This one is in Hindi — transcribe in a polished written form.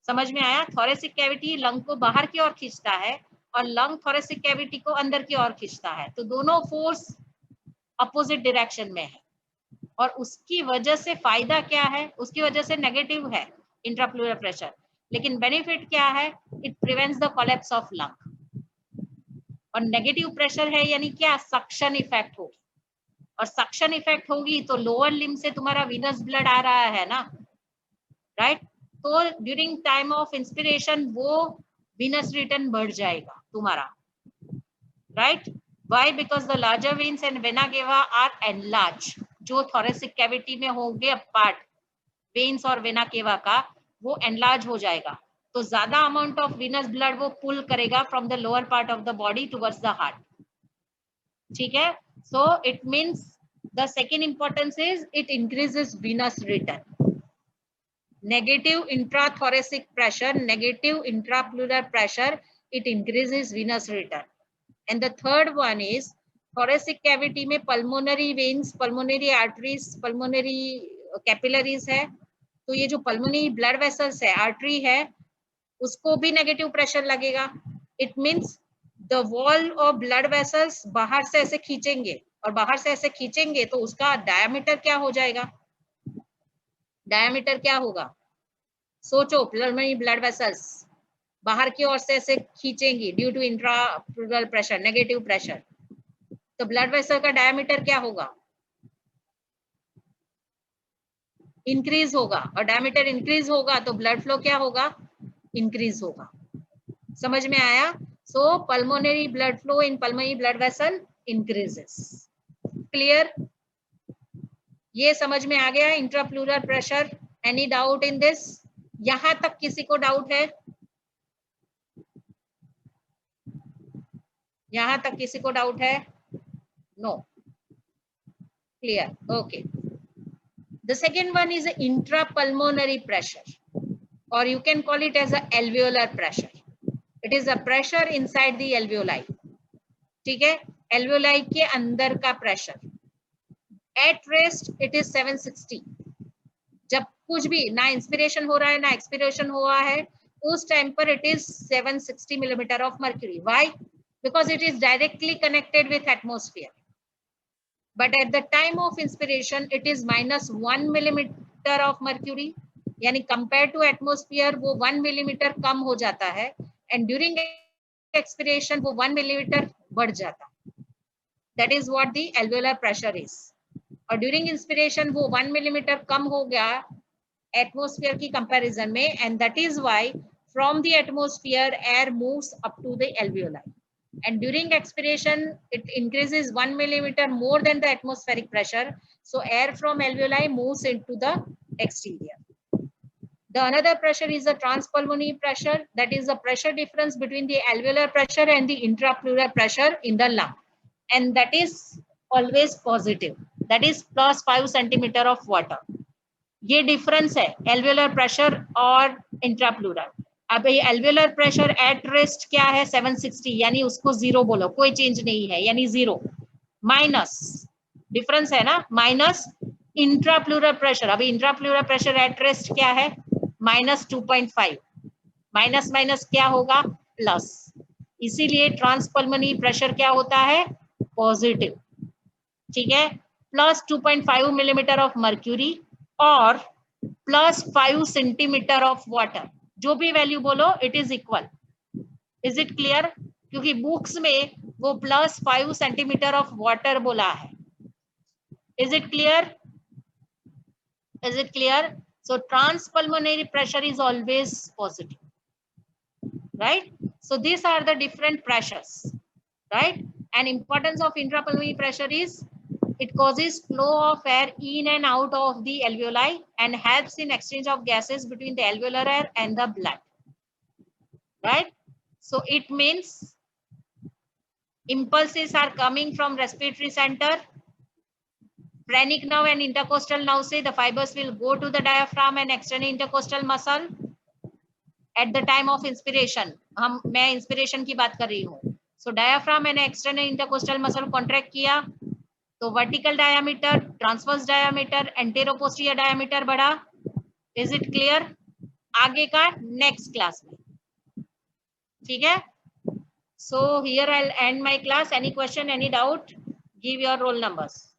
समझ में आया? थोरेसिक कैविटी लंग को बाहर की ओर खींचता है और लंग थोरेसिक कैविटी को अंदर की ओर खींचता है, तो दोनों फोर्स अपोजिट डायरेक्शन में है। और उसकी वजह से फायदा क्या है? उसकी वजह से नेगेटिव है इंट्राप्लूरल प्रेशर, लेकिन बेनिफिट क्या है? It prevents the collapse of lung. और नेगेटिव प्रेशर है यानी क्या? सक्शन इफेक्ट होगी, और सक्शन इफेक्ट होगी तो लोअर लिम्ब से तुम्हारा वीनस ब्लड आ रहा है ना, राइट? तो ड्यूरिंग टाइम ऑफ इंस्पिरेशन वो वीनस रिटर्न बढ़ जाएगा तुम्हारा, right? Why? Because the larger veins and vena cava are enlarge, जो थोरेसिक कैविटी में होंगे पार्ट वेन्स और वेना केवा का, वो एनलार्ज हो जाएगा, तो ज्यादा अमाउंट ऑफ वीनस ब्लड वो पुल करेगा from the lower part of the body towards the heart. ठीक है? So it means the second importance is it increases venous return. Negative intrathoracic pressure, negative intrapleural pressure, it increases venous return. And the third one is thoracic cavity में pulmonary veins, pulmonary arteries, pulmonary capillaries है, तो ये जो pulmonary blood vessels है, artery है, उसको भी negative pressure लगेगा। It means the wall of blood vessels बाहर से ऐसे खींचेंगे, और बाहर से ऐसे खींचेंगे तो उसका diameter क्या हो जाएगा? diameter क्या होगा? सोचो, pulmonary blood vessels बाहर की ओर से ऐसे खींचेंगी due to intrapleural pressure, negative pressure, तो ब्लड वेसल का डायमीटर क्या होगा? इंक्रीज होगा, और डायमीटर इंक्रीज होगा तो ब्लड फ्लो क्या होगा? इंक्रीज होगा। समझ में आया? So pulmonary blood flow in pulmonary blood vessel increases. Clear? ये समझ में आ गया intrapleural pressure? Any doubt in this? यहां तक किसी को डाउट है? यहां तक किसी को डाउट है? No, clear, okay. The second one is intrapulmonary pressure, or you can call it as a alveolar pressure. It is a pressure inside the alveoli. ठीक है? alveoli के अंदर का pressure. At rest it is 760. जब कुछ भी ना इंस्पिरेशन हो रहा है ना एक्सपिरेशन हुआ है, उस टाइम पर it is 760 millimeter of mercury. Why? Because it is directly connected with atmosphere. But at the time of inspiration it is -1 millimeter of mercury, यानी कंपेयर टू एटमोस्फियर वो 1 मिलीमीटर कम हो जाता है, एंड ड्यूरिंग एक्सपिरेशन वो 1 मिलीमीटर बढ़ जाता है। That is what the एल्वेओलर pressure is. और ड्यूरिंग इंस्पिरेशन वो 1 मिलीमीटर कम हो गया एटमोस्फियर की कंपैरिजन में, and that is why from the atmosphere air moves up to the alveoli, and during expiration it increases 1 millimeter more than the atmospheric pressure, so air from alveoli moves into the exterior. The another pressure is the transpulmonary pressure, that is the pressure difference between the alveolar pressure and the intrapleural pressure in the lung, and that is always positive, that is +5 centimeter of water. ये difference है alveolar pressure और intrapleural। अब ये एल्वेलर प्रेशर एट रेस्ट क्या है? 760, यानी उसको 0 बोलो, कोई चेंज नहीं है, यानी 0 माइनस डिफरेंस है ना, माइनस इंट्राप्लूरल प्रेशर। अभी इंट्राप्लूरल प्रेशर एट रेस्ट क्या है? -2.5, माइनस माइनस क्या होगा? प्लस। इसीलिए ट्रांसपल्मोनरी प्रेशर क्या होता है? पॉजिटिव। ठीक है? +2.5 मिलीमीटर ऑफ मर्क्यूरी और +5 सेंटीमीटर ऑफ वाटर, जो भी वैल्यू बोलो it is equal. Is it clear? क्योंकि बुक्स में वो +5 सेंटीमीटर ऑफ वाटर बोला है। Is it clear? Is it clear? So transpulmonary pressure is always positive, right? So this are the different pressures, right? And importance of intrapulmonary pressure is it causes flow of air in and out of the alveoli and helps in exchange of gases between the alveolar air and the blood, right? So it means impulses are coming from respiratory center, phrenic nerve and intercostal nerve से the fibers will go to the diaphragm and external intercostal muscle at the time of inspiration. मैं inspiration की बात कर रही हूँ। So diaphragm and external intercostal muscle contract किया तो vertical diameter, transverse diameter, antero posterior diameter बढ़ा। Is it clear? आगे का नेक्स्ट क्लास में, ठीक है। So here I will end my class. Any question, any doubt, give your roll numbers.